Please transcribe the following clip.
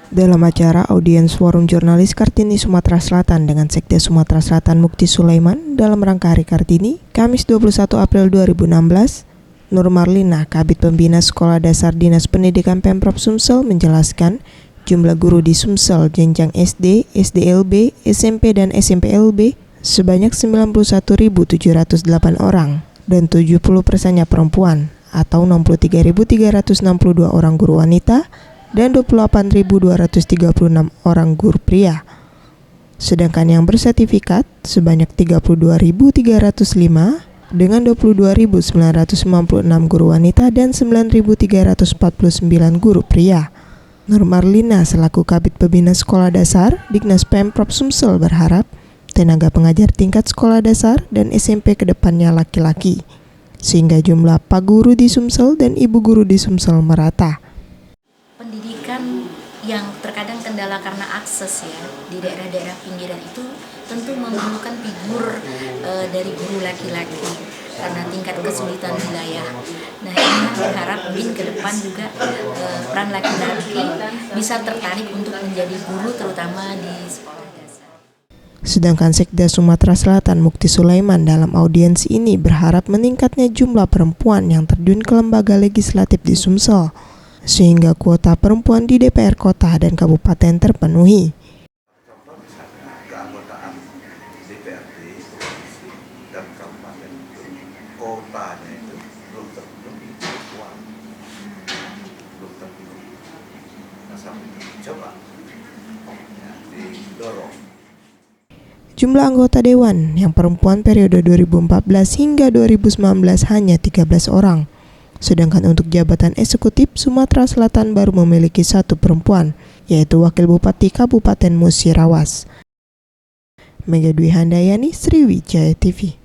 Dalam acara audiens Forum Jurnalis Kartini Sumatera Selatan dengan Sekda Sumatera Selatan Mukti Sulaiman dalam rangka Hari Kartini, Kamis 21 April 2016, Nur Marlina, Kabid Pembina Sekolah Dasar Dinas Pendidikan Pemprov Sumsel menjelaskan jumlah guru di Sumsel jenjang SD, SDLB, SMP dan SMPLB sebanyak 91.708 orang dan 70%-nya perempuan atau 63.362 orang guru wanita dan 28.236 orang guru pria. Sedangkan yang bersertifikat sebanyak 32.305 dengan 22.996 guru wanita dan 9.349 guru pria. Nur Marlina selaku Kabid Pembina Sekolah Dasar Dignas Pemprov Sumsel berharap tenaga pengajar tingkat sekolah dasar dan SMP ke depannya laki-laki, sehingga jumlah pak guru di Sumsel dan ibu guru di Sumsel merata. Pendidikan yang terkadang kendala karena akses ya di daerah-daerah pinggiran itu tentu memerlukan figur dari guru laki-laki karena tingkat kesulitan wilayah. Nah, ini berharap BIN ke depan juga peran laki-laki bisa tertarik untuk menjadi guru terutama di sekolah dasar. Sedangkan Sekda Sumatera Selatan Mukti Sulaiman dalam audiensi ini berharap meningkatnya jumlah perempuan yang terjun ke lembaga legislatif di Sumsel, sehingga kuota perempuan di DPR kota dan kabupaten terpenuhi. Contoh misalnya keanggotaan DPRD, provinsi, dan kabupaten itu kotanya itu belum terpenuhi perempuan, belum terpenuhi. Nah, sampai itu coba ya, didorong. Jumlah anggota dewan yang perempuan periode 2014 hingga 2019 hanya 13 orang. Sedangkan untuk jabatan eksekutif, Sumatera Selatan baru memiliki satu perempuan, yaitu Wakil Bupati Kabupaten Musirawas. Mega Dwi Handayani, Sriwijaya TV.